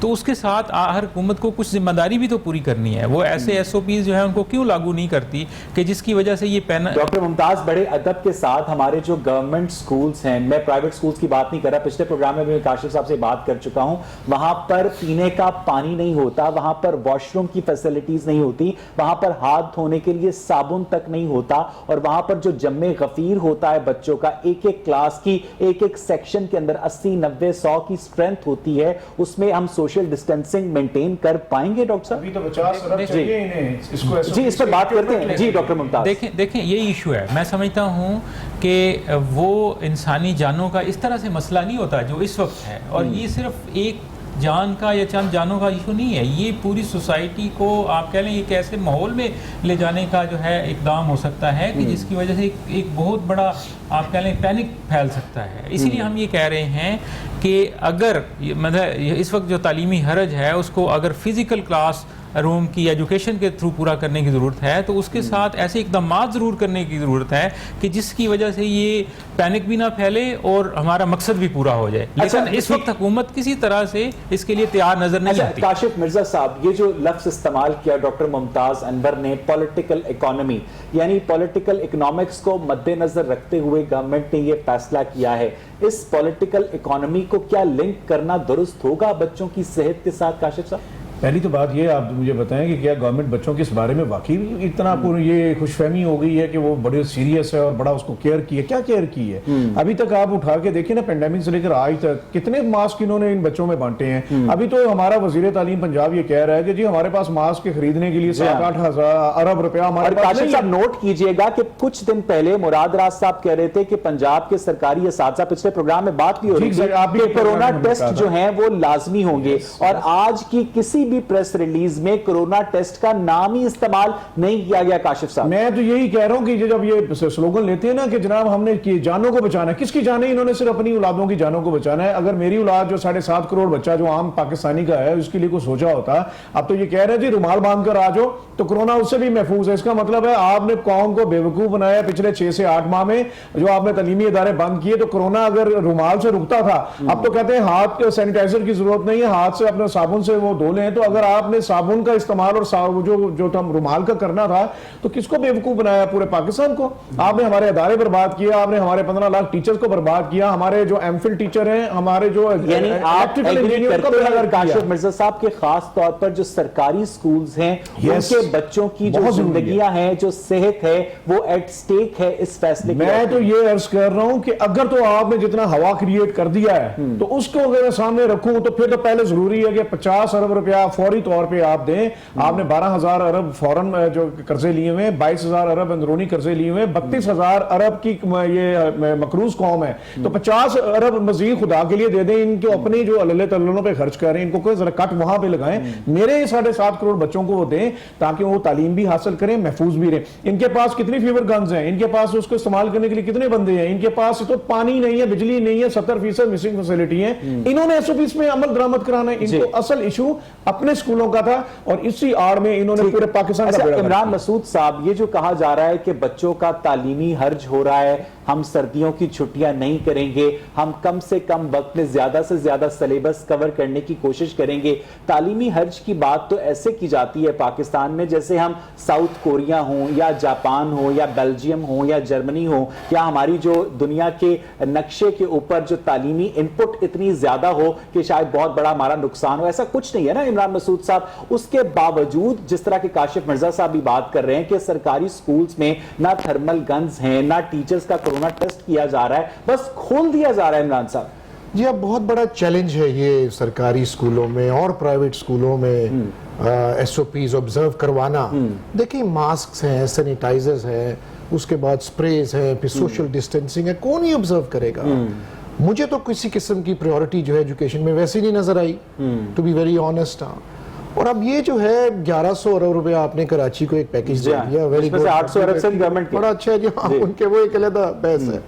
تو اس کے ساتھ ہر حکومت کو کچھ ذمہ داری بھی تو پوری کرنی ہے. وہ ایسے ایس او پیز جو ہیں ان کو کیوں لاگو نہیں کرتی کہ جس کی وجہ سے یہ ڈاکٹر ممتاز بڑے ادب کے ساتھ ہمارے جو گورنمنٹ سکولز ہیں, میں پرائیویٹ سکولز کی بات نہیں کر رہا, پچھلے پروگرام میں کاشف صاحب سے بات کر چکا ہوں, وہاں پر پینے کا پانی نہیں ہوتا, وہاں پر واش روم کی فیسلٹیز نہیں ہوتی, وہاں پر ہاتھ دھونے کے لیے صابن تک نہیں ہوتا, اور وہاں پر جو جمع غفیر ہوتا ہے بچوں کا, ایک ایک کلاس کی ایک ایک سیکشن کے اندر 80 90 100 کی اسٹرینتھ ہوتی ہے, اس میں ہم سوشل ڈسٹینسنگ مینٹین کر پائیں گے ڈاکٹر صاحب؟ ابھی تو 50 ارب چاہیے انہیں, اس کو جی اس پر بات کرتے ہیں. جی ڈاکٹر ممتاز دیکھیں یہی ایشو ہے. میں سمجھتا ہوں کہ وہ انسانی جانوں کا اس طرح سے مسئلہ نہیں ہوتا جو اس وقت ہے, اور یہ صرف ایک جان کا یا چند جانوں کا ایشو نہیں ہے, یہ پوری سوسائٹی کو آپ کہہ لیں ایک ایسے ماحول میں لے جانے کا جو ہے اقدام ہو سکتا ہے کہ جس کی وجہ سے ایک بہت بڑا آپ کہہ لیں پینک پھیل سکتا ہے. اسی لیے ہم یہ کہہ رہے ہیں کہ اگر مطلب اس وقت جو تعلیمی حرج ہے اس کو اگر فزیکل کلاس روم کی ایجوکیشن کے تھرو پورا کرنے کی ضرورت ہے, تو اس کے ساتھ ایسے اقدامات ضرور کرنے کی ضرورت ہے کہ جس کی وجہ سے یہ پینک بھی نہ پھیلے اور ہمارا مقصد بھی پورا ہو جائے. لیکن اس وقت حکومت کسی طرح سے اس کے لیے تیار نظر نہیں آتی. کاشف مرزا صاحب, یہ جو لفظ استعمال کیا ڈاکٹر ممتاز انور نے, پولیٹیکل اکانومی, یعنی پولیٹیکل اکنامکس کو مد نظر رکھتے ہوئے گورنمنٹ نے یہ فیصلہ کیا ہے, اس پولیٹیکل اکانومی کو کیا لنک کرنا درست ہوگا بچوں کی صحت کے ساتھ کاشف صاحب؟ پہلی تو بات یہ آپ مجھے بتائیں کہ کیا گورنمنٹ بچوں کے اس بارے میں واقعی اتنا یہ خوش فہمی ہو گئی ہے کہ وہ بڑے سیریس ہے اور بڑا اس کو کیئر کی ہے؟ کیا کیئر کی ہے؟ ابھی تک آپ اٹھا کے دیکھیں نا, پینڈیمک سے لے کر آج تک کتنے ماسک انہوں نے ان بچوں میں بانٹے ہیں. ابھی تو ہمارا وزیر تعلیم پنجاب یہ کہہ رہا ہے کہ جی ہمارے پاس ماسک کے خریدنے کے لیے 7-8 ارب روپیہ ہمارے پاس. کاشف صاحب نوٹ کیجئے گا کہ کچھ دن پہلے مراد راز صاحب کہہ رہے تھے کہ پنجاب کے سرکاری اساتذہ, پچھلے پروگرام میں بات بھی ہو رہی تھی کہ کورونا ٹیسٹ جو ہیں وہ لازمی ہوں گے, اور آج کی کسی بھی پریس ریلیز میں کرونا ٹیسٹ کا نام ہی استعمال نہیں کیا گیا. کاشف صاحب میں تو یہی کہہ رہا ہوں کہ جب یہ سلوگن لیتے ہیں نا کہ جناب ہم نے جانوں کو بچانا ہے, کس کی جانیں؟ انہوں نے صرف اپنی اولادوں کی جانوں کو بچانا ہے. اگر میری اولاد جو 7.5 کروڑ بچہ جو عام پاکستانی کا ہے اس کے لیے کوئی سوچا ہوتا, اب تو یہ کہہ رہے ہیں جی رومال باندھ کر آ جاؤ تو کرونا اس سے بھی محفوظ ہے. اس کا مطلب ہے آپ نے قوم کو بیوقوف بنایا پچھلے 6 سے 8 ماہ میں, جو آپ نے تعلیمی ادارے بند کیے. تو کرونا اگر رومال سے رکتا تھا, اب تو کہتے ہیں ہاتھ سینیٹائزر کی ضرورت نہیں ہے, ہاتھ سے اپنے صابن سے وہ دھو لیں. تو اگر آپ نے صابن کا استعمال اور جو رومال کا کرنا تھا تو کس کو بیوقوف بنایا؟ پورے پاکستان کو. آپ نے ہمارے ادارے برباد کیا, آپ نے ہمارے 15 لاکھ ٹیچرز کو برباد کیا, ہمارے جو ایم فل ٹیچر ہیں, ہمارے جو یعنی آپ کاشف مرزا صاحب کے خاص طور پر جو سرکاری سکولز ہیں ان کے بچوں کی جو زندگیاں ہیں, جو صحت ہے, وہ ایٹ سٹیک ہے اس فیصلے. میں تو یہ عرض کر رہا ہوں کہ اگر تو آپ نے جتنا ہوا کریٹ کر دیا ہے تو اس کو اگر سامنے رکھوں تو پھر تو پہلے ضروری ہے کہ 50 ارب روپیہ فوری طور پہ آپ دیں. آپ نے 12,000 ارب فوراً جو قرضے لیے ہوئے, 22,000 ارب اندرونی قرضے لیے ہوئے, 32,000 ارب کی یہ مقروض قوم ہے, تو 50 ارب مزید خدا کے لیے دے دیں. ان کو اپنی جو اللہ تعالیٰ پہ خرچ کریں, ان کو کوئی ذرا کٹ وہاں پہ لگائیں. میرے 7.5 کروڑ بچوں کو وہ دیں تاکہ وہ تعلیم بھی حاصل کریں, محفوظ بھی رہیں. ان کے پاس کتنی فیور گنز ہیں, ان کے پاس اس کو استعمال کرنے کے لیے کتنے بندے ہیں, ان کے پاس تو پانی نہیں ہے, بجلی نہیں ہے, 70% مسنگ فیسلٹی ہیں. انہوں نے ایس او پیز میں عمل درآمد کرانا ہے. ان کو اصل ایشو اپنے سکولوں کا تھا اور اسی آڑ میں انہوں نے پورے پاکستان کا. عمران مسعود صاحب, یہ جو کہا جا رہا ہے کہ بچوں کا تعلیمی حرج ہو رہا ہے, ہم سردیوں کی چھٹیاں نہیں کریں گے, ہم کم سے کم وقت میں زیادہ سے زیادہ سلیبس کور کرنے کی کوشش کریں گے. تعلیمی حرج کی بات تو ایسے کی جاتی ہے پاکستان میں جیسے ہم ساؤتھ کوریا ہوں یا جاپان ہو یا بیلجیم ہو یا جرمنی ہو, یا ہماری جو دنیا کے نقشے کے اوپر جو تعلیمی انپٹ اتنی زیادہ ہو کہ شاید بہت بڑا ہمارا نقصان ہو. ایسا کچھ نہیں ہے نا عمران مسعود صاحب. اس کے باوجود جس طرح کہ کاشف مرزا صاحب بھی بات کر رہے ہیں کہ سرکاری سکولز میں نہ تھرمل گنز ہیں, نہ ٹیچرز کا کورونا ٹیسٹ کیا جا رہا ہے, بس کھول دیا جا رہا ہے. عمران صاحب جی اب بہت بڑا چیلنج ہے یہ سرکاری سکولوں میں اور پرائیویٹ سکولوں میں ایس او پیز آبزرو کروانا. دیکھیں ماسکس ہیں, سینیٹائزرز ہیں, اس کے بعد سپریز ہیں, پھر سوشل ڈسٹینسنگ ہے, کون ہی آبزرو کرے گا؟ مجھے تو کسی قسم کی پریورٹی جو ہے ایجوکیشن میں ویسے نہیں نظر آئی, ٹو بی ویری آنیسٹ. اور اب یہ جو ہے 1100 ارب روپیہ آپ نے کراچی کو ایک پیکیج دے دیا, ویری گڈ, 800 ارب سے گورنمنٹ بڑا اچھا ہے جی, ان کے وہ ایک علیحدہ بحث ہے.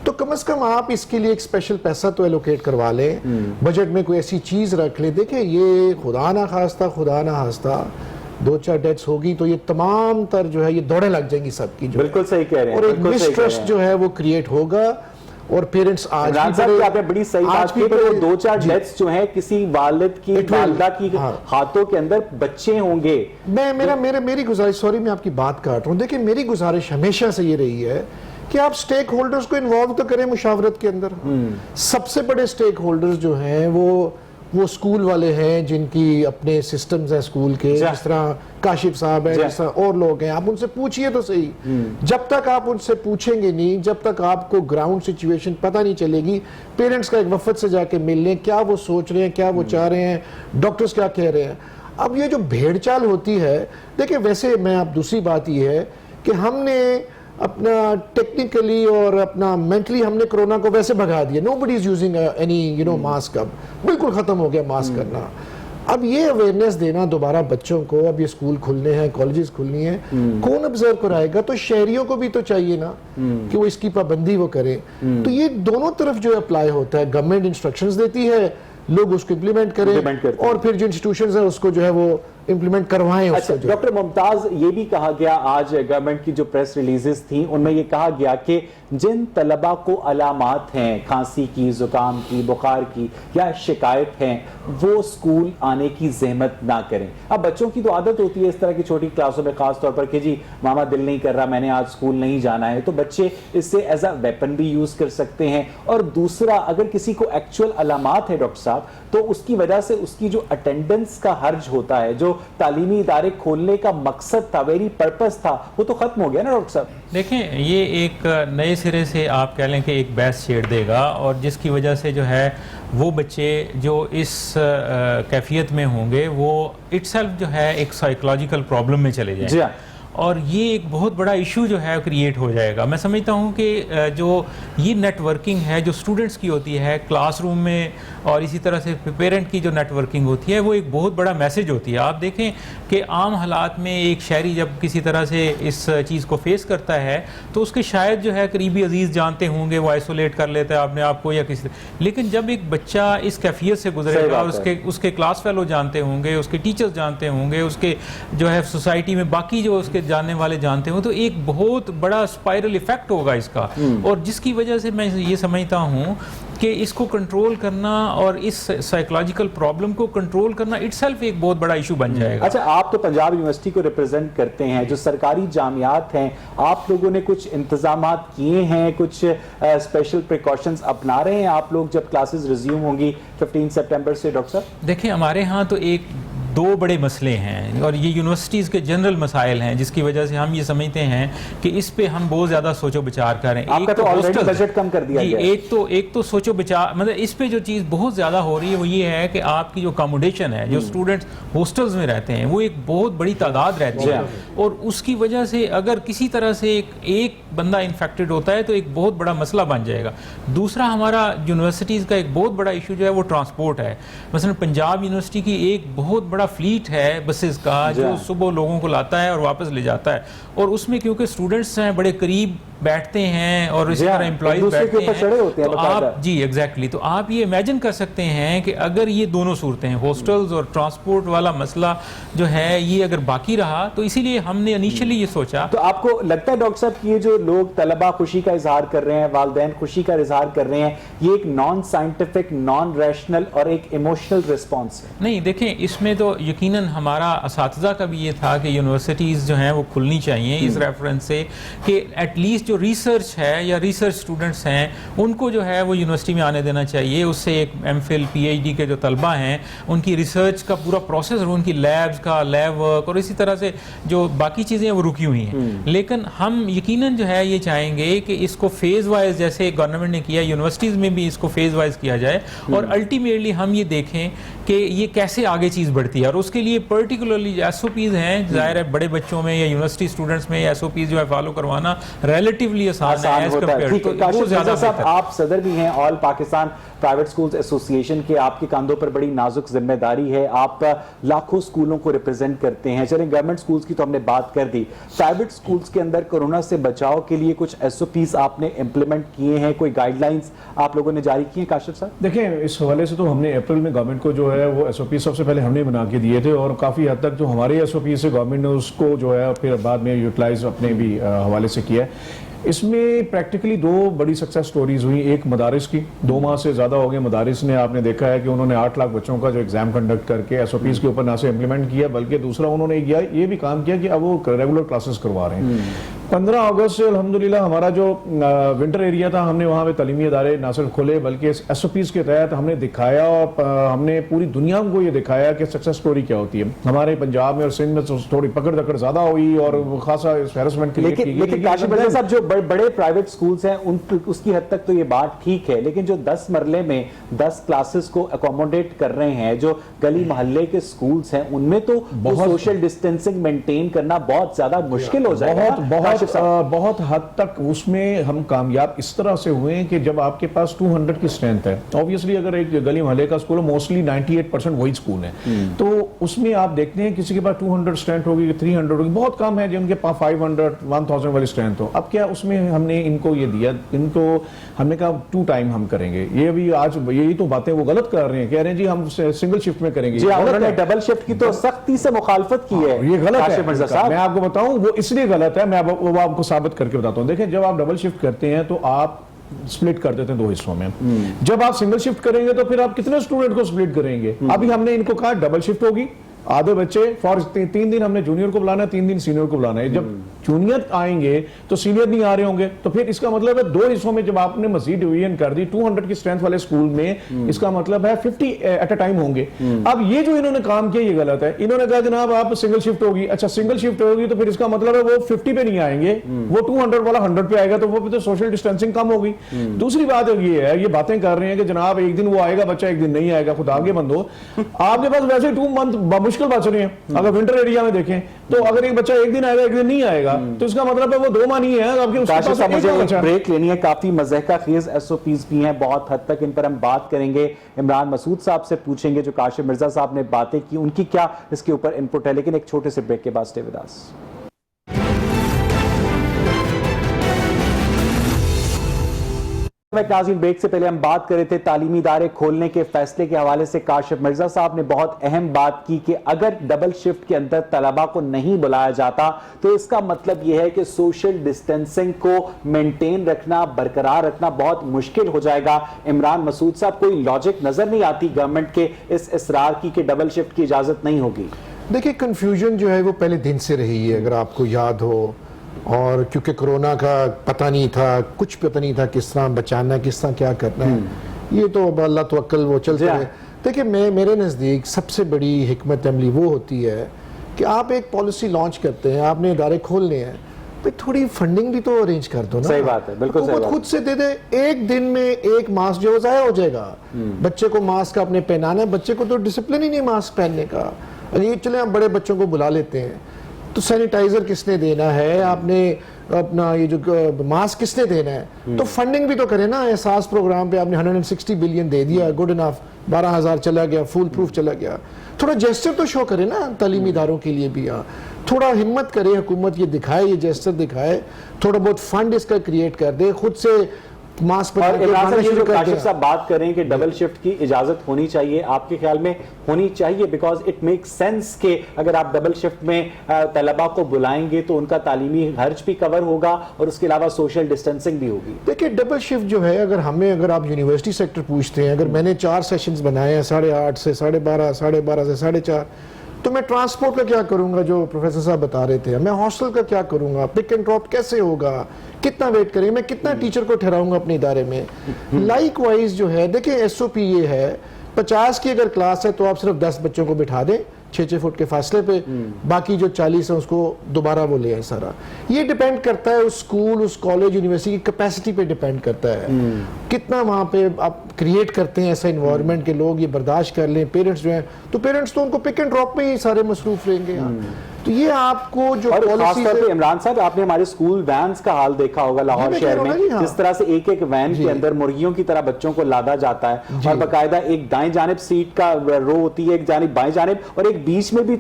تو کم از کم آپ اس کے لیے ایک سپیشل پیسہ تو ایلوکیٹ کروا لیں, بجٹ میں کوئی ایسی چیز رکھ لیں. دیکھیں یہ خدا نہ خواستہ 2-4 ڈیتھس ہوگی تو یہ تمام تر جو ہے یہ دوڑیں لگ جائیں گی سب کی, جو بالکل صحیح کہہ رہے ہیں, اور ایک مسٹرسٹ جو ہے وہ کریٹ ہوگا. اور پیرنٹس آج عمران صاحب کی آپ نے بڑی صحیح بات کی کہ وہ 2-4 ڈیتھس جو ہیں کسی والد کی والدہ کی ہاتھوں کے اندر بچے ہوں گے. میری گزارش، سوری میں آپ کی بات کاٹ رہا ہوں، دیکھیں میری گزارش ہمیشہ سے یہ رہی ہے کہ آپ سٹیک ہولڈرز کو انوالو تو کریں مشاورت کے اندر. سب سے بڑے سٹیک ہولڈرز جو ہیں وہ سکول والے ہیں جن کی اپنے سسٹمز ہیں سکول کے، جس طرح کاشف صاحب ہیں، جس طرح اور لوگ ہیں. آپ ان سے پوچھئے تو صحیح. جب تک آپ ان سے پوچھیں گے نہیں، جب تک آپ کو گراؤنڈ سچویشن پتہ نہیں چلے گی، پیرنٹس کا ایک وفد سے جا کے مل لیں، کیا وہ سوچ رہے ہیں، کیا وہ چاہ رہے ہیں، ڈاکٹرز کیا کہہ رہے ہیں. اب یہ جو بھیڑ چال ہوتی ہے، دیکھیں ویسے میں اب دوسری بات یہ ہے کہ ہم نے اپنا ٹیکنیکلی اور اپنا مینٹلی ہم نے کرونا کو ویسے بھگا دیا. Nobody is using any mask, اب بالکل ختم ہو گیا ماسک کرنا. اب یہ اویئرنیس دینا دوبارہ بچوں کو، اب یہ اسکول کھلنے ہیں، کالجز کھلنی ہیں، کون آبزرو کرائے گا؟ تو شہریوں کو بھی تو چاہیے نا کہ وہ اس کی پابندی وہ کریں. تو یہ دونوں طرف جو اپلائی ہوتا ہے، گورنمنٹ انسٹرکشنز دیتی ہے، لوگ اس کو امپلیمنٹ کریں، اور پھر جو انسٹیٹیوشنز ہیں اس کو جو ہے وہ امپلیمنٹ کروائیں. اچھا ڈاکٹر ممتاز، یہ بھی کہا گیا آج گورنمنٹ کی جو پریس ریلیزز تھیں ان میں یہ کہا گیا کہ جن طلبہ کو علامات ہیں کھانسی کی، زکام کی، بخار کی یا شکایت ہیں، وہ سکول آنے کی زحمت نہ کریں. اب بچوں کی تو عادت ہوتی ہے اس طرح کی چھوٹی کلاسوں میں خاص طور پر کہ جی ماما دل نہیں کر رہا، میں نے آج سکول نہیں جانا ہے، تو بچے اس سے ایز اے ویپن بھی یوز کر سکتے ہیں. اور دوسرا، اگر کسی کو ایکچوئل علامات ہے ڈاکٹر صاحب، تو اس کی وجہ سے اس کی جو اٹینڈنس کا حرج ہوتا ہے، جو تعلیمی ادارے کھولنے کا مقصد تھا، ویری پرپس تھا، وہ تو ختم ہو گیا نا ڈاکٹر صاحب. دیکھیں یہ ایک نئے سرے سے آپ کہہ لیں کہ ایک بحث چھیڑ دے گا، اور جس کی وجہ سے جو ہے وہ بچے جو اس کیفیت میں ہوں گے وہ اٹ سیلف جو ہے ایک سائیکولوجیکل پرابلم میں چلے جائیں گے، اور یہ ایک بہت بڑا ایشو جو ہے کریٹ ہو جائے گا. میں سمجھتا ہوں کہ جو یہ نیٹ ورکنگ ہے جو اسٹوڈنٹس کی ہوتی ہے کلاس روم میں، اور اسی طرح سے پیرنٹ کی جو نیٹ ورکنگ ہوتی ہے، وہ ایک بہت بڑا میسج ہوتی ہے. آپ دیکھیں کہ عام حالات میں ایک شہری جب کسی طرح سے اس چیز کو فیس کرتا ہے تو اس کے شاید جو ہے قریبی عزیز جانتے ہوں گے، وہ آئسولیٹ کر لیتا ہے اپنے آپ کو یا کسی، لیکن جب ایک بچہ اس کیفیت سے گزرے گا، اور اس کے کلاس فیلو جانتے ہوں گے، اس کے ٹیچرز جانتے ہوں گے، اس کے جو ہے سوسائٹی میں باقی جو اس کے جاننے والے جانتے ہوں، تو ایک بہت بڑا اسپائرل ایفیکٹ ہوگا اس کا. اور جس کی وجہ سے میں یہ سمجھتا ہوں کہ اس کو کنٹرول کرنا اور اس سائیکولوجیکل پرابلم کو کنٹرول کرنا اٹ سیلف ایک بہت بڑا ایشو بن جائے گا. اچھا، آپ تو پنجاب یونیورسٹی کو ریپرزینٹ کرتے ہیں، جو سرکاری جامعات ہیں، آپ لوگوں نے کچھ انتظامات کیے ہیں، کچھ اسپیشل پریکاشنز اپنا رہے ہیں آپ لوگ جب کلاسز ریزیوم ہوں گی 15 سپٹمبر سے؟ ڈاکٹر صاحب دیکھیں ہمارے ہاں تو دو بڑے مسئلے ہیں، اور یہ یونیورسٹیز کے جنرل مسائل ہیں، جس کی وجہ سے ہم یہ سمجھتے ہیں کہ اس پہ ہم بہت زیادہ سوچ و بچار کریں. آپ کا تو آلریڈی بجٹ کم کر دیا گیا ہے. ایک تو سوچ و بچار، مطلب اس پہ جو چیز بہت زیادہ ہو رہی ہے وہ یہ ہے کہ آپ کی جو اکاموڈیشن ہے، جو اسٹوڈنٹس ہاسٹلز میں رہتے ہیں، وہ ایک بہت بڑی تعداد رہتی ہے، اور اس کی وجہ سے اگر کسی طرح سے ایک بندہ انفیکٹڈ ہوتا ہے تو ایک بہت بڑا مسئلہ بن جائے گا. دوسرا، ہمارا یونیورسٹیز کا ایک بہت بڑا ایشو جو ہے وہ ٹرانسپورٹ ہے. مثلا پنجاب یونیورسٹی کی ایک بہت بڑا فلیٹ ہے بسز کا، جو صبح لوگوں کو لاتا ہے اور واپس لے جاتا ہے، اور اس میں کیونکہ اسٹوڈنٹس ہیں بڑے قریب بیٹھتے ہیں اور اسی طرح امپلائیز بیٹھتے ہیں، تو آپ جی ایگزیکٹلی، تو آپ یہ امیجن کر سکتے ہیں کہ اگر یہ دونوں صورتیں ہیں، ہاسٹلز اور ٹرانسپورٹ والا مسئلہ جو ہے یہ اگر باقی رہا، تو اسی لیے ہم نے انیشلی یہ سوچا. تو آپ کو لگتا ہے ڈاکٹر صاحب کہ یہ جو لوگ طلبہ خوشی کا اظہار کر رہے ہیں، والدین خوشی کا اظہار کر رہے ہیں، یہ ایک نان سائنٹیفک، نان ریشنل اور ایک ایموشنل رسپانس ہے؟ نہیں، دیکھیں اس میں تو یقیناً ہمارا اساتذہ کا بھی یہ تھا کہ یونیورسٹیز جو ہیں وہ کھلنی چاہیے اس ریفرنس سے کہ ایٹ لیسٹ جو ریسرچ ہے یا ریسرچ اسٹوڈنٹس ہیں ان کو جو ہے وہ یونیورسٹی میں آنے دینا چاہیے. اس سے ایک M Phil P H D کے جو طلبہ ہیں ان کی ریسرچ کا پورا پروسیس اور ان کی لیبز کا لیب ورک اور اسی طرح سے جو باقی چیزیں وہ رکی ہوئی ہیں. لیکن ہم یقیناً جو ہے یہ چاہیں گے کہ اس کو فیز وائز جیسے گورنمنٹ نے کیا، یونیورسٹیز میں بھی اس کو فیز وائز کیا جائے، اور الٹیمیٹلی ہم یہ دیکھیں کہ یہ کیسے آگے چیز بڑھتی ہے. اور اس کے لیے پرٹیکولرلی ایس او پیز ہیں، ظاہر ہے بڑے بچوں میں یا یونیورسٹی اسٹوڈنٹس میں ایس او پیز جو ہے فالو کروانا ریلیٹیولی آسان ہے as compare to. Kashif Mirza Sahab, آپ صدر بھی ہیں آل پاکستان پرائیویٹ اسکولز ایسوسی ایشن کے، آپ کے کاندھوں پر بڑی نازک ذمہ داری ہے، آپ لاکھوں اسکولوں کو ریپرزینٹ کرتے ہیں. چلیں گورنمنٹ اسکولز کی تو ہم نے بات کر دی، پرائیویٹ اسکولز کے اندر کورونا سے بچاؤ کے لیے کچھ ایس او پیز آپ نے امپلیمنٹ کیے ہیں، کوئی گائیڈ لائنز آپ لوگوں نے جاری کی ہیں کاشف صاحب؟ دیکھیں اس حوالے سے تو ہم نے اپریل میں گورنمنٹ کو جو ہے وہ ایس او پی سب سے پہلے ہم نے بنا کے دیے تھے، اور کافی حد تک جو ہمارے ایس او پی سے گورنمنٹ نے اس کو جو ہے پھر بعد میں یوٹیلائز اپنے بھی حوالے سے کیا ہے. اس میں پریکٹیکلی 2 بڑی سکسیس سٹوریز ہوئی. ایک مدارس کی, 2 ماہ سے زیادہ ہو گئے مدارس نے, آپ نے دیکھا ہے کہ انہوں نے 8 لاکھ بچوں کا جو ایگزام کنڈکٹ کر کے ایس او پیز کے اوپر نہ سے امپلیمنٹ کیا, بلکہ دوسرا انہوں نے یہ بھی کام کیا کہ اب وہ ریگولر کلاسز کروا رہے ہیں. 15 اگست سے الحمدللہ ہمارا جو ونٹر ایریا تھا, ہم نے وہاں پہ تعلیمی ادارے نہ صرف کھولے بلکہ ایس او پیز کے تحت ہم نے دکھایا, اور ہم نے پوری دنیا کو یہ دکھایا کہ سکسیس سٹوری کیا ہوتی ہے. ہمارے پنجاب میں اور سندھ میں تھوڑی پکڑ دکڑ زیادہ ہوئی اور خاصا ہیرسمنٹ کریٹ کی گئی. لیکن کاشف مرزا صاحب, جو بڑے پرائیویٹ سکولز ہیں اس کی حد تک تو یہ بات ٹھیک ہے, لیکن جو 10 مرلے میں 10 کلاسز کو اکوموڈیٹ کر رہے ہیں, جو گلی محلے کے سکولز ہیں, ان میں تو سوشل ڈسٹینسنگ مینٹین کرنا بہت زیادہ مشکل ہو جائے گا. بہت حد تک اس میں ہم کامیاب اس طرح سے ہوئے ہیں کہ جب آپ کے پاس 200 کی اسٹرینتھ ہے, اوبیسلی اگر ایک گلی محلے کا اسکول موسٹلی 98% وہی اسکول ہے, تو اس میں آپ دیکھتے ہیں کسی کے پاس 200 اسٹرینتھ ہوگی, 300 ہوگی, بہت کم ہے جن کے پاس 500 1000 والی اسٹرینتھ ہو. اب کیا اس میں ہم نے ان کو یہ دیا, ان کو ہم نے کہا 2 ٹائم ہم کریں گے. یہ بھی آج یہی تو باتیں وہ غلط کر رہے ہیں, کہہ رہے ہیں جی ہم سنگل شفٹ میں کریں گے. جی انہوں نے ڈبل شفٹ کی تو سختی سے مخالفت کی ہے. یہ غلط ہے, میں آپ کو بتاؤں وہ اس لیے غلط ہے, میں آپ کو ثابت کر کے بتاتا ہوں. دیکھیں جب آپ ڈبل شفٹ کرتے ہیں تو آپ سپلٹ کر دیتے ہیں 2 حصوں میں. جب آپ سنگل شفٹ کریں گے تو پھر آپ کتنے اسٹوڈنٹ کو سپلٹ کریں گے؟ ابھی ہم نے ان کو کہا ڈبل شفٹ ہوگی, آدھے بچے فار 3 دن ہم نے جونیئر کو بلانا ہے, 3 دن سینئر کو بلانا ہے. جب جونیئر آئیں گے تو سینئر نہیں آ رہے ہوں گے, تو پھر اس کا مطلب ہے 2 حصوں میں جب آپ نے مزید ڈویژن کر دی 200 کی اسٹرینتھ والے اسکول میں, اس کا مطلب ہے 50 ایٹ اے ٹائم ہوں گے. اب یہ جو انہوں نے کام کیا یہ غلط ہے. انہوں نے کہا جناب آپ سنگل شفٹ ہوگی, اچھا سنگل شفٹ ہوگی تو پھر اس کا مطلب ہے وہ 50 پہ نہیں آئیں گے, وہ 200 والا 100 پہ آئے گا, تو وہ تو سوشل ڈسٹینسنگ کم ہوگی. دوسری بات یہ ہے, یہ باتیں کر رہے ہیں کہ جناب ایک دن وہ آئے گا بچہ, ایک دن نہیں آئے گا, خدا آگے بندو, آپ کے پاس ویسے 2 منتھ مشکل بچ رہے ہیں. اگر ونٹر ایریا میں دیکھیں تو اگر ایک بچہ ایک دن آئے گا ایک دن نہیں آئے گا, تو اس کا مطلب ہے وہ 2 ماہ نہیں ہے. کاشف صاحب مجھے ایک بریک لینی ہے, کافی مضحکہ خیز ایس او پیز بھی ہیں بہت حد تک, ان پر ہم بات کریں گے. عمران مسعود صاحب سے پوچھیں گے جو کاشف مرزا صاحب نے باتیں کی ان کی کیا اس کے اوپر انپٹ ہے, لیکن ایک چھوٹے سے بریک کے بعد اسٹے ود اس. ناظرین بریک سے پہلے ہم بات کر رہے تھے تعلیمی ادارے کھولنے کے فیصلے کے حوالے سے. کاشف مرزا صاحب نے بہت اہم بات کی کہ اگر ڈبل شفٹ کے اندر طلباء کو نہیں بلایا جاتا تو اس کا مطلب یہ ہے کہ سوشل ڈسٹینسنگ کو مینٹین رکھنا, برقرار رکھنا بہت مشکل ہو جائے گا. عمران مسعود صاحب کوئی لاجک نظر نہیں آتی گورنمنٹ کے اس اصرار کی کہ ڈبل شفٹ کی اجازت نہیں ہوگی؟ دیکھیں کنفیوژن جو ہے وہ پہلے دن سے رہی ہے, اگر آپ کو یاد ہو, اور کیونکہ کرونا کا پتہ نہیں تھا, کچھ پتہ نہیں تھا کس طرح بچانا ہے, کس طرح کیا کرنا ہے, یہ تو اللہ توکل وہ چلتے ہیں. دیکھیں میرے نزدیک سب سے بڑی حکمت عملی وہ ہوتی ہے کہ آپ ایک پالیسی لانچ کرتے ہیں, آپ نے ادارے کھولنے ہیں, بھئی تھوڑی فنڈنگ بھی تو ارینج کر دو نا. صحیح بات ہے, بالکل صحیح بات. خود سے دے دے, ایک دن میں ایک ماسک جو ضائع ہو جائے گا. بچے کو ماسک آپ نے پہنانا ہے, بچے کو تو ڈسپلن ہی نہیں ماسک پہننے کا. یہ چلیں ہم بڑے بچوں کو بلا لیتے ہیں, تو سینیٹائزر کس نے دینا ہے, آپ نے اپنا یہ جو ماسک کس نے دینا ہے, تو فنڈنگ بھی تو کریں نا. احساس پروگرام پہ آپ نے 160 بلین دے دیا, گڈ انف, 12,000 چلا گیا, فول پروف چلا گیا. تھوڑا جیسچر تو شو کرے نا تعلیمی اداروں کے لیے بھی. تھوڑا ہمت کرے حکومت, یہ دکھائے, یہ جیسچر دکھائے, تھوڑا بہت فنڈ اس کا کریٹ کر دے, خود سے ماسک پر کاشف صاحب بات کریں کہ ڈبل شفٹ کی اجازت ہونی چاہیے, آپ کے خیال میں ہونی چاہیے؟ بیکاز اٹ میک سینس کہ اگر آپ ڈبل شفٹ میں طلباء کو بلائیں گے تو ان کا تعلیمی خرچ بھی کور ہوگا اور اس کے علاوہ سوشل ڈسٹینسنگ بھی ہوگی. دیکھیں ڈبل شفٹ جو ہے, اگر آپ یونیورسٹی سیکٹر پوچھتے ہیں, اگر میں نے 4 سیشنز بنائے ہیں 8:30 سے 12:30, 12:30 سے 4:30, تو میں ٹرانسپورٹ کا کیا کروں گا جو پروفیسر صاحب بتا رہے تھے, میں ہاسٹل کا کیا کروں گا, پک اینڈ ڈراپ کیسے ہوگا, کتنا ویٹ کریں, میں کتنا ٹیچر کو ٹھہراؤں گا اپنے ادارے میں. لائک وائز جو ہے دیکھیں ایس او پی یہ ہے, 50 کی اگر کلاس ہے تو آپ صرف 10 بچوں کو بٹھا دیں 6 فٹ کے فاصلے پہ, باقی جو 40 ہیں اس کو دوبارہ وہ لے آئیں. سارا یہ ڈیپینڈ کرتا ہے اس اسکول, اس کالج, یونیورسٹی کی کیپیسٹی پہ ڈیپینڈ کرتا ہے, کتنا وہاں پہ آپ کریٹ کرتے ہیں ایسا انوائرمنٹ کہ لوگ یہ برداشت کر لیں. پیرنٹس جو ہیں تو پیرنٹس تو ان کو پک اینڈ ڈراپ میں ہی سارے مصروف رہیں گے. تو یہ آپ کو جو خاص طور پہ عمران صاحب آپ نے ہمارے اسکول وینز کا حال دیکھا ہوگا لاہور شہر میں, جس طرح سے ایک ایک وین کے اندر مرغیوں کی طرح بچوں کو لادا جاتا ہے, اور باقاعدہ ایک دائیں جانب سیٹ کا رو ہوتی ہے, ایک جانب بائیں جانب, اور ایک بیچ میں بھی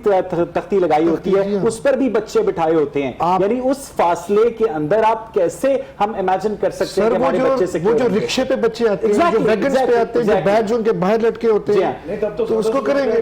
تختی لگائی ہوتی ہے, اس پر بھی بچے بٹھائے ہوتے ہیں. یعنی اس فاصلے کے اندر آپ کیسے ہم امیجن کر سکتے ہیں کہ ہمارے بچے سے وہ جو رکشے پہ بچے آتے ہیں, جو ویگنز پہ آتے ہیں, جو بیگز ان کے باہر لٹکے ہوتے ہیں, تو اس کو کریں گے.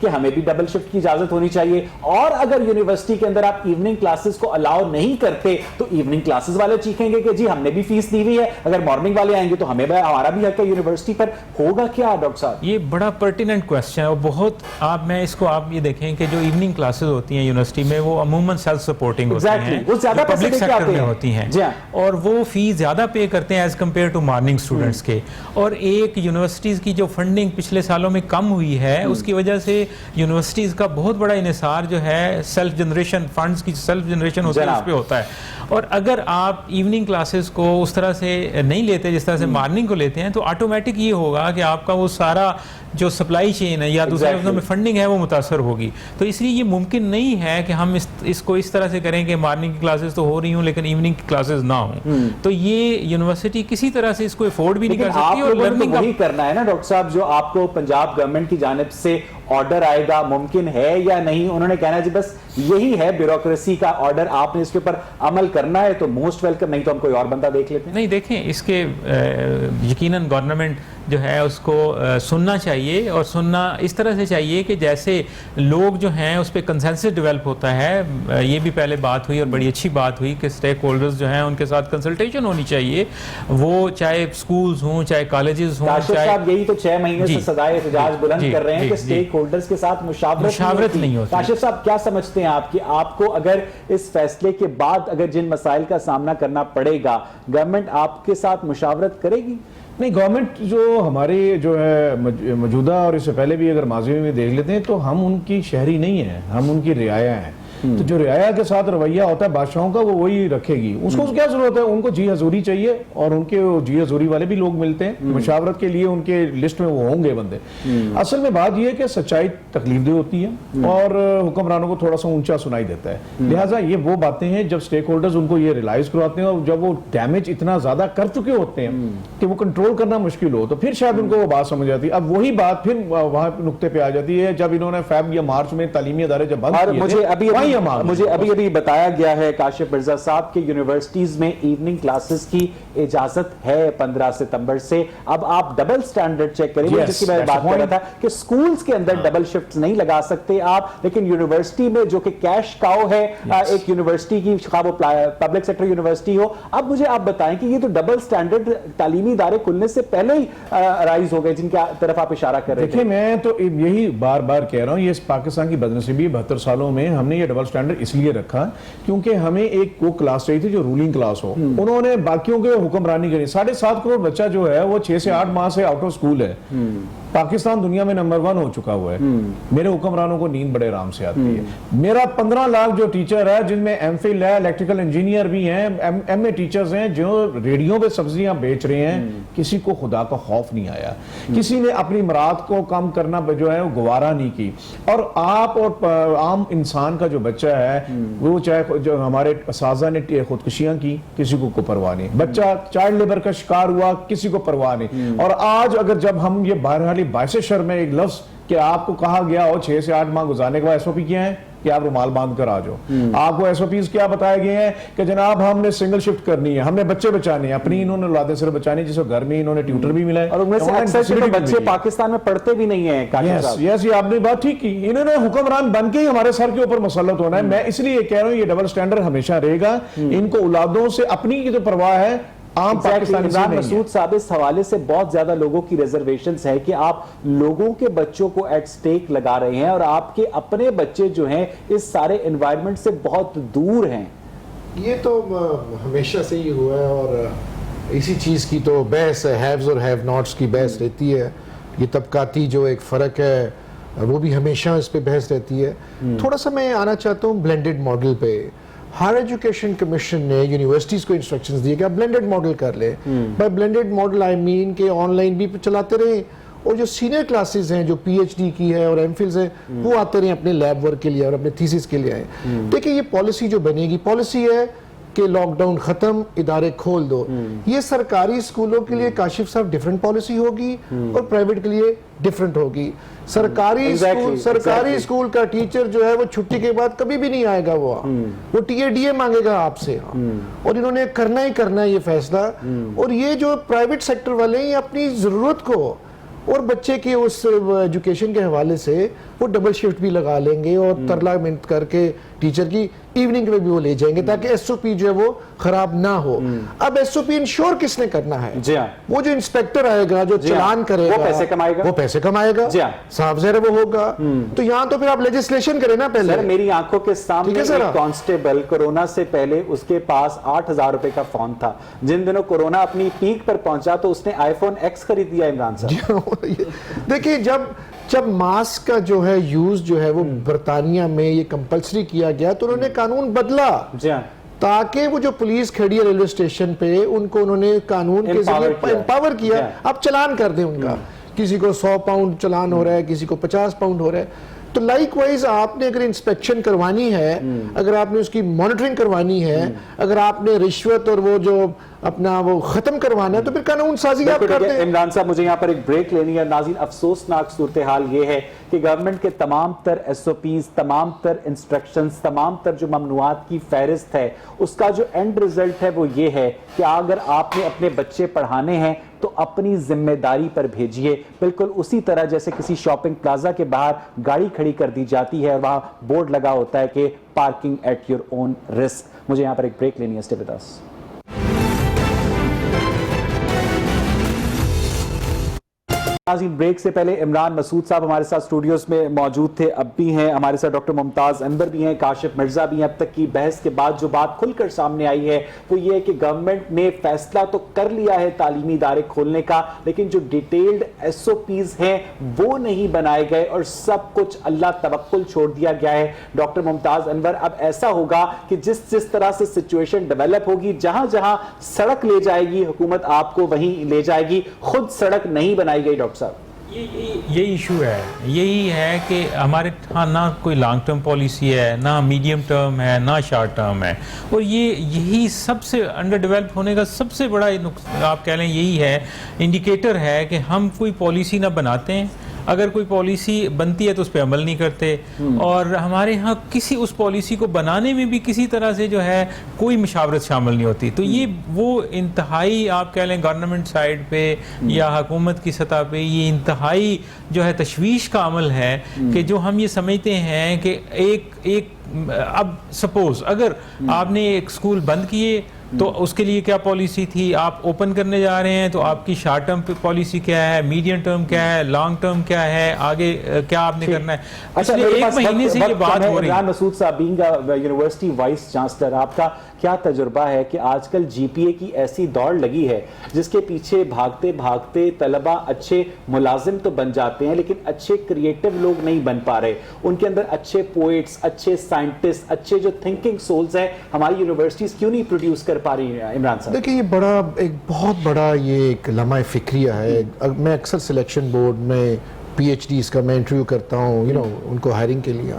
کہ ہمیں بھی ڈبل شفٹ کی اجازت ہونی چاہیے, اور اگر یونیورسٹی کے اندر آپ ایوننگ کلاسز کو الاؤ نہیں کرتے تو ایوننگ کلاسز والے چیخیں گے کہ جی ہم نے بھی فیس دی ہوئی ہے, اگر مارننگ والے آئیں گے تو ہمارا بھی حق ہے یونیورسٹی پر. ہوگا کیا ڈاکٹر صاحب؟ یہ بڑا پرٹیننٹ کوسچن ہے, اور بہت آپ یہ دیکھیں کہ جو ایوننگ کلاسز ہوتی ہیں یونیورسٹی میں وہ عموماً سیلف سپورٹنگ ہوتی ہیں, وہ زیادہ پبلک سیکٹر میں ہوتی ہیں, اور وہ فیس زیادہ پے کرتے ہیں as compare to morning students کے. اور ایک یونیورسٹیز کی جو فنڈنگ پچھلے سالوں میں کم ہوئی ہے اس کی وجہ سے یونیورسٹیز کا بہت بڑا انحصار جو ہے سیلف جنریشن فنڈز کی سیلف جنریشن ہوتی ہے اس پہ ہوتا ہے. اور اگر آپ ایوننگ کلاسز کو اس طرح سے نہیں لیتے جس طرح سے مارننگ کو لیتے ہیں تو آٹومیٹک یہ ہوگا کہ آپ کا وہ سارا جو سپلائی چین ہے یا دوسرے لفظوں میں فنڈنگ ہے وہ متاثر ہوگی. تو اس لیے یہ ممکن نہیں ہے کہ ہم اس کو اس طرح سے کریں کہ مارننگ کی کلاسز تو ہو رہی ہوں لیکن ایوننگ کی کلاسز نہ ہوں. تو یہ یونیورسٹی کسی طرح سے اس کو افورڈ بھی نہیں کر سکتی. اور لرننگ وہی کرنا ہے نا ڈاکٹر صاحب جو آپ کو پنجاب گورنمنٹ کی جانب سے آرڈر آئے گا, ممکن ہے یا نہیں, انہوں نے کہنا جی بس یہی ہے بیوروکریسی کا آرڈر, آپ نے اس کے اوپر عمل کرنا ہے تو موسٹ ویلکم, نہیں تو ہم کوئی اور بندہ دیکھ لیتے ہیں. نہیں دیکھیں اس کے یقیناً گورنمنٹ جو ہے اس کو سننا چاہیے, اور سننا اس طرح سے چاہیے کہ جیسے لوگ جو ہیں اس پہ کنسنسس ڈیولپ ہوتا ہے. یہ بھی پہلے بات ہوئی اور بڑی اچھی بات ہوئی کہ اسٹیک ہولڈرز جو ہیں ان کے ساتھ کنسلٹیشن ہونی چاہیے, وہ چاہے سکولز ہوں چاہے کالجز ہوں. کاشف صاحب یہی تو 6 مہینے سے سزائے احتجاج بلند کر رہے ہیں کہ اسٹیک ہولڈرز کے ساتھ مشاورت نہیں ہوتی. کاشف صاحب کیا سمجھتے ہیں آپ کہ آپ کو اگر اس فیصلے کے بعد اگر جن مسائل کا سامنا کرنا پڑے گا گورنمنٹ آپ کے ساتھ مشاورت کرے گی؟ نہیں, گورنمنٹ جو ہماری جو ہے موجودہ اور اس سے پہلے بھی اگر ماضی میں دیکھ لیتے ہیں تو ہم ان کی شہری نہیں ہیں, ہم ان کی رعایا ہیں. تو جو رعایا کے ساتھ رویہ ہوتا ہے بادشاہوں کا وہ وہی رکھے گی. اس کو کیا ضرورت ہے, ان کو جی حضوری چاہیے, اور ان کے جی حضوری والے بھی لوگ ملتے ہیں مشاورت کے لیے, ان کے لسٹ میں وہ ہوں گے بندے. اصل میں بات یہ ہے کہ سچائی تکلیف دہ ہوتی ہے اور حکمرانوں کو تھوڑا سا اونچا سنائی دیتا ہے. لہٰذا یہ وہ باتیں ہیں جب اسٹیک ہولڈرز ان کو یہ ریلائز کرواتے ہیں اور جب وہ ڈیمیج اتنا زیادہ کر چکے ہوتے ہیں کہ وہ کنٹرول کرنا مشکل ہو تو پھر شاید ان کو وہ بات سمجھ آتی ہے. اب وہی بات پھر وہاں نقطے پہ آ جاتی ہے جب انہوں نے فیب یا مارچ میں تعلیمی ادارے جب بند کیے تھے. مجھے ابھی بتایا گیا ہے کاشف مرزا صاحب کہ یونیورسٹیز میں ایوننگ کلاسز کی اجازت ہے 15 ستمبر سے. اب آپ ڈبل سٹینڈرڈ چیک کریں, جس کی میں بات کر رہا تھا کہ سکولز کے اندر ڈبل شفٹس نہیں لگا سکتے آپ, لیکن یونیورسٹی میں جو کہ کیش کاؤ ہے ایک یونیورسٹی کی, پبلک سیکٹر یونیورسٹی ہو. اب مجھے آپ بتائیں کہ یہ تو ڈبل سٹینڈرڈ تعلیمی ادارے کھلنے سے پہلے ہی رائز ہو گئے جن کی طرف آپ اشارہ کر رہے ہیں. دیکھیں میں تو یہی بار بار کہہ رہا ہوں, یہ پاکستان کی بدنصیبی 72 سالوں میں ہم نے یہ ڈبل سٹینڈرڈ اس لیے رکھا کیونکہ ہمیں ایک وہ کلاس چاہیے تھی جو رولنگ کلاس ہو. انہوں نے باقیوں کے حکمرانی کری. 7.5 کروڑ بچہ جو ہے وہ 6 سے 8 ماہ سے آؤٹ آف سکول ہے. پاکستان دنیا میں نمبر 1 ہو چکا ہوا ہے. میرے حکمرانوں کو نیند بڑے آرام سے آتی ہے. میرا 15 لاکھ جو ٹیچر ہے جن میں ایم فل ہے, الیکٹریکل انجینئر بھی ہیں, ایم اے ٹیچرز ہیں جو ریڈیو پہ سبزیاں بیچ رہے ہیں, کسی کو خدا کا خوف نہیں آیا, کسی نے اپنی مراد کو کم کرنا جو ہے وہ گوارا نہیں کی. اور آپ اور عام انسان کا جو بچہ ہے وہ چاہے جو ہمارے اساتذہ نے خودکشیاں کی کسی کو پرواہ نہیں, بچہ چائلڈ لیبر کا شکار ہوا کسی کو پرواہ نہیں. اور آج اگر جب ہم یہ بہرحال باعث شرم ہے ایک لفظ کہ آپ کو کہا گیا ہو 6 سے 8 ماہ گزارنے کے بعد ایس او پی کیا ہے کہ آپ رومال باندھ کر آ جاؤ. آپ کو ایس او پیز کیا بتائے گئے ہیں کہ جناب ہم نے سنگل شفٹ کرنی ہے, ہم نے بچے بچانے ہیں, اپنی انہوں نے اولادیں صرف بچانی, جس کو گھر میں انہوں نے ٹیوٹر بھی ملا ہے اور ان میں سے اکثر بچے پاکستان میں پڑھتے بھی نہیں ہیں. یس یہ آپ نے بات ٹھیک کی, انہوں نے حکمران بن کے ہی ہمارے سر کے اوپر مسلط ہونا ہے. میں اس لیے کہہ رہا ہوں یہ ڈبل سٹینڈرڈ ہمیشہ رہے گا. ان کو اولادوں سے اپنی کی جو پرواہ ہے عمران مسعود صاحب اس حوالے سے بہت زیادہ لوگوں کی ریزرویشنز ہے کہ آپ لوگوں کے بچوں کو ایٹ سٹیک لگا رہے ہیں اور آپ کے اپنے بچے جو ہیں اس سارے انوائرمنٹ سے بہت دور ہیں. یہ تو ہمیشہ سے ہی ہوا ہے اور اسی چیز کی تو بحث ہے, ہیوز اور ہیو ناٹس کی بحث رہتی ہے. یہ طبقاتی جو ایک فرق ہے وہ بھی ہمیشہ اس پہ بحث رہتی ہے. تھوڑا سا میں آنا چاہتا ہوں بلینڈڈ ماڈل پہ. ہائر ایجوکیشن کمیشن نے یونیورسٹیز کو انسٹرکشنز دیے کہ آپ بلینڈڈ ماڈل کر لیں. بائی بلینڈڈ ماڈل آئی مین کہ آن لائن بھی چلاتے رہیں اور جو سینئر کلاسز ہیں جو پی ایچ ڈی کی ہے اور ایم فلز ہیں وہ آتے رہیں اپنے لیب ورک کے لیے اور اپنے تھیسس کے لیے آئیں. دیکھیں یہ پالیسی جو بنے گی, پالیسی ہے کہ لاک ڈاؤن ختم, ادارے کھول دو. یہ سرکاری اسکولوں کے لیے کاشف صاحب ڈیفرنٹ پالیسی ہوگی اور پرائیویٹ کے لیے ڈیفرنٹ ہوگی. سرکاری اسکول کا ٹیچر جو ہے وہ چھٹی کے بعد کبھی بھی نہیں آئے گا, وہ ٹی اے ڈی اے مانگے گا آپ سے, اور انہوں نے کرنا ہی کرنا ہے یہ فیصلہ. اور یہ جو پرائیویٹ سیکٹر والے ہیں یہ اپنی ضرورت کو اور بچے کے اس ایجوکیشن کے حوالے سے وہ ڈبل شفٹ بھی لگا لیں گے اور ترلا منت کر کے ٹیچر کی ایوننگ میں بھی وہ لے جائیں گے تاکہ ایس او پی جو ہے وہ خراب نہ ہو. اب ایس او پی انشور کس نے کرنا ہے؟ وہ جو انسپیکٹر آئے گا, جو چلان کرے گا, وہ پیسے کمائے گا, صاف ظاہر وہ ہوگا. تو یہاں تو پھر آپ لیجسلیشن کریں نا. پہلے میری آنکھوں کے سامنے ایک کانسٹیبل کورونا سے پہلے اس کے پاس 8,000 روپے کا فون تھا. جن دنوں کورونا اپنی پیک پر پہنچا تو اس نے آئی فون ایکس خرید دیا عمران صاحب. دیکھیں جب ماسک کا جو ہے یوز جو ہے وہ برطانیہ میں یہ کمپلسری کیا گیا تو انہوں نے قانون بدلا تاکہ وہ جو پولیس کھڑی ہے ریلوے اسٹیشن پہ ان کو انہوں نے قانون کے ذریعے امپاور کیا. اب چلان کر دیں ان کا, کسی کو 100 پاؤنڈ چلان ہو رہا ہے, کسی کو 50 پاؤنڈ ہو رہا ہے. تو لائک وائز آپ نے اگر انسپیکشن کروانی ہے, اگر آپ نے اس کی مانیٹرنگ کروانی ہے, اگر آپ نے رشوت اور وہ جو اپنا وہ ختم کروانا ہے تو پھر قانون سازی آپ کر دیں. عمران صاحب مجھے یہاں پر ایک بریک لینی ہے. ناظرین, افسوسناک صورتحال یہ ہے کہ گورنمنٹ کے تمام تر ایس او پیز, تمام تر انسٹرکشنز, تمام تر جو ممنوعات کی فہرست ہے, اس کا جو اینڈ ریزلٹ ہے وہ یہ ہے کہ اگر آپ نے اپنے بچے پڑھانے ہیں تو اپنی ذمہ داری پر بھیجیے. بالکل اسی طرح جیسے کسی شاپنگ پلازا کے باہر گاڑی کھڑی کر دی جاتی ہے اور وہاں بورڈ لگا ہوتا ہے کہ parking at your own risk. مجھے یہاں پر ایک بریک لینی ہے. Stay with us. ناظرین, بریک سے پہلے عمران مسعود صاحب ہمارے ساتھ اسٹوڈیوز میں موجود تھے, اب بھی ہیں ہمارے ساتھ. ڈاکٹر ممتاز انور بھی ہیں, کاشف مرزا بھی ہیں. اب تک کی بحث کے بعد جو بات کھل کر سامنے آئی ہے وہ یہ ہے کہ گورنمنٹ نے فیصلہ تو کر لیا ہے تعلیمی ادارے کھولنے کا, لیکن جو ڈیٹیلڈ ایس او پیز ہیں وہ نہیں بنائے گئے اور سب کچھ اللہ توکل چھوڑ دیا گیا ہے. ڈاکٹر ممتاز انور, اب ایسا ہوگا کہ جس طرح سے سچویشن ڈیولپ ہوگی, جہاں جہاں سڑک لے جائے گی حکومت آپ کو وہیں لے جائے گی, خود سڑک نہیں بنائی گئی. ڈاکٹر صاحب, یہی ایشو ہے, یہی ہے کہ ہمارے ہاں نہ کوئی لانگ ٹرم پالیسی ہے, نہ میڈیم ٹرم ہے, نہ شارٹ ٹرم ہے. اور یہی سب سے انڈر ڈیولپ ہونے کا سب سے بڑا آپ کہہ لیں یہی ہے, انڈیکیٹر ہے کہ ہم کوئی پالیسی نہ بناتے ہیں, اگر کوئی پالیسی بنتی ہے تو اس پہ عمل نہیں کرتے, اور ہمارے ہاں کسی اس پالیسی کو بنانے میں بھی کسی طرح سے جو ہے کوئی مشاورت شامل نہیں ہوتی. تو یہ وہ انتہائی آپ کہہ لیں گورنمنٹ سائڈ پہ یا حکومت کی سطح پہ یہ انتہائی جو ہے تشویش کا عمل ہے کہ جو ہم یہ سمجھتے ہیں کہ ایک اب سپوز اگر آپ نے ایک اسکول بند کیے تو اس کے لیے کیا پالیسی تھی, آپ اوپن کرنے جا رہے ہیں تو آپ کی شارٹ ٹرم پالیسی کیا ہے, میڈیم ٹرم کیا ہے, لانگ ٹرم کیا ہے, آگے کیا آپ نے کرنا ہے. پچھلے ایک مہینے سے یہ بات ہو رہی ہے. عمران مسعود صاحب, بینگ یونیورسٹی وائس چانسلر, آپ کا کیا تجربہ ہے کہ آج کل جی پی اے کی ایسی دوڑ لگی ہے جس کے پیچھے بھاگتے بھاگتے طلبہ اچھے ملازم تو بن جاتے ہیں لیکن اچھے کریٹو لوگ نہیں بن پا رہے, ان کے اندر اچھے پوئٹس, اچھے سائنٹسٹ, اچھے جو تھنکنگ سولز ہیں ہماری یونیورسٹیز کیوں نہیں پروڈیوس کر پا رہی ہیں؟ عمران صاحب, دیکھیں یہ ایک بہت بڑا یہ ایک لمحہ فکریہ ہے. میں اکثر سلیکشن بورڈ میں پی ایچ ڈیز کا میں انٹرویو کرتا ہوں, ان کو ہائرنگ کے لیے,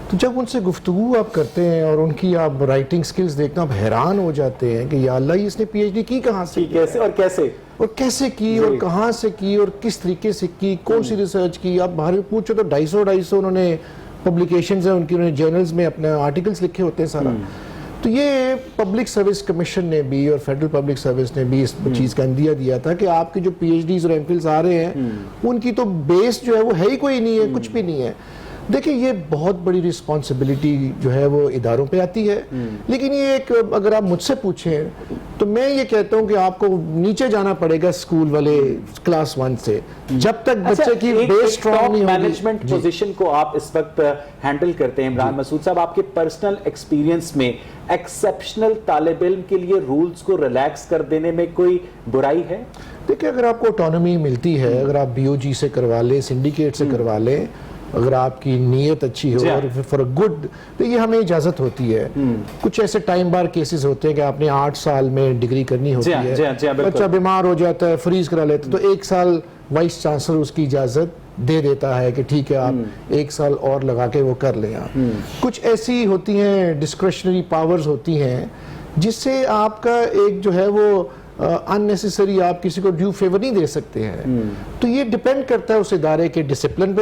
تو جب ان سے گفتگو آپ کرتے ہیں اور ان کی آپ رائٹنگ سکلز دیکھنا آپ حیران ہو جاتے ہیں کہ یا اللہ اس نے پی ایچ ڈی کی کہاں سے, کیسے کی اور کہاں سے کی اور کس طریقے سے کی, کون سی ریسرچ کی. آپ باہر پوچھو تو 250 انہوں نے پبلیکیشنز ہیں ان کی, انہوں نے جرنلز میں اپنے آرٹیکلز لکھے ہوتے ہیں سارا. تو یہ پبلک سروس کمیشن نے بھی اور فیڈرل پبلک سروس نے بھی اس چیز کا اندیہ دیا تھا کہ آپ کے جو پی ایچ ڈیز اور ایم فلز آ رہے ہیں ان کی تو بیس جو ہے وہ ہے ہی کوئی نہیں ہے, کچھ بھی نہیں ہے. دیکھیں یہ بہت بڑی رسپانسبلٹی جو ہے وہ اداروں پہ آتی ہے, لیکن یہ ایک اگر آپ مجھ سے پوچھیں تو میں یہ کہتا ہوں کہ آپ کو نیچے جانا پڑے گا اسکول والے کلاس 1 سے, جب تک بچے کی بیس سٹرونگ نہیں ہوگی. مینجمنٹ پوزیشن کو آپ اس وقت ہینڈل کرتے ہیں عمران مسعود صاحب, آپ کے پرسنل ایکسپیرینس میں ایکسیپشنل طالب علم کے لیے رولز کو ریلیکس کر دینے میں کوئی برائی ہے؟ دیکھیں اگر آپ کو آٹونومی ملتی ہے, اگر آپ بی او جی سے کروا لیں, سنڈیکیٹ سے کروا لیں, اگر آپ کی نیت اچھی ہو اور فار گڈ, تو یہ ہمیں اجازت ہوتی ہے. کچھ ایسے ٹائم بار کیسز ہوتے ہیں کہ آپ نے 8 سال میں ڈگری کرنی ہوتی ہے, بچہ بیمار ہو جاتا ہے, فریز کرا لیتا ہے, تو 1 سال وائس چانسلر اس کی اجازت دے دیتا ہے کہ ٹھیک ہے آپ 1 سال اور لگا کے وہ کر لیں. کچھ ایسی ہوتی ہیں ڈسکریشنری پاورز ہوتی ہیں جس سے آپ کا ایک جو ہے وہ unnecessary آپ کسی کو ڈیو فیور نہیں دے سکتے ہیں. تو یہ ڈیپینڈ کرتا ہے اس ادارے کے ڈسپلن پہ,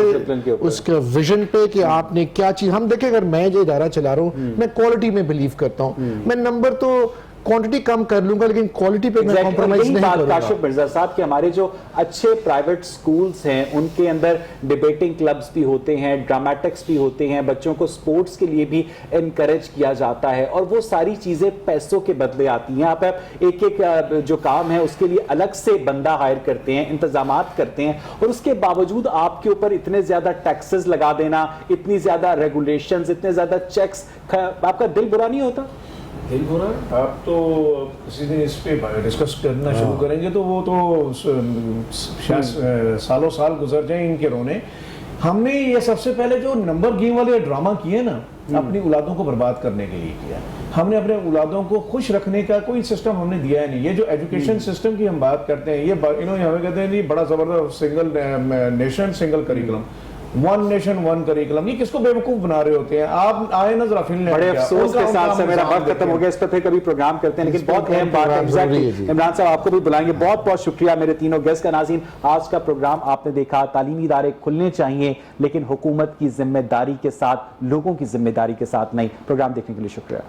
اس کا ویژن پہ کہ آپ نے کیا چیز. ہم دیکھیں اگر میں جو ادارہ چلا رہا ہوں میں کوالٹی میں بلیو کرتا ہوں, میں نمبر تو کوانٹٹی کم کر لوں گا لیکن کوالٹی پہ میں کمپرومائز نہیں کروں گا. کاشف مرزا صاحب کہ ہمارے جو اچھے پرائیویٹ سکولز ہیں ان کے اندر ڈیبیٹنگ کلبز بھی ہوتے ہیں, ڈرامیٹکس بھی ہوتے ہیں, بچوں کو سپورٹس کے لیے بھی انکریج کیا جاتا ہے, اور وہ ساری چیزیں پیسوں کے بدلے آتی ہیں. آپ ایک ایک جو کام ہے اس کے لیے الگ سے بندہ ہائر کرتے ہیں, انتظامات کرتے ہیں, اور اس کے باوجود آپ کے اوپر اتنے زیادہ ٹیکسز لگا دینا, اتنی زیادہ ریگولیشنز, اتنے زیادہ چیکس, آپ کا دل برا نہیں ہوتا؟ دل برا ہے. آپ تو کسی دن اس پہ ڈسکس کرنا شروع کریں گے تو وہ تو سالوں سال گزر جائیں ان کے رونے. ہم نے یہ سب سے پہلے جو نمبر گیم والے ڈرامہ کیے نا, اپنی اولادوں کو برباد کرنے کے لیے کیا. ہم نے اپنے اولادوں کو خوش رکھنے کا کوئی سسٹم ہم نے دیا ہے نہیں. یہ جو ایجوکیشن سسٹم کی ہم بات کرتے ہیں, یہ انہوں نے ہمیں کہتے ہیں بڑا زبردست single nation single curriculum, one nation one curriculum. یہ کس کو بیوقوف بنا رہے ہوتے ہیں؟ آپ آئے نا ذرا فلم. بڑے افسوس کے ساتھ سے میرا وقت ختم ہو گیا, اس پہ پھر کبھی پروگرام کرتے ہیں, لیکن بہت اہم بات ہے. عمران صاحب آپ کو بھی بلائیں گے. بہت بہت شکریہ میرے تینوں گیسٹ کا. ناظرین, آج کا پروگرام آپ نے دیکھا, تعلیمی ادارے کھلنے چاہیے لیکن حکومت کی ذمہ داری کے ساتھ, لوگوں کی ذمہ داری کے ساتھ نہیں. پروگرام دیکھنے کے لیے شکریہ.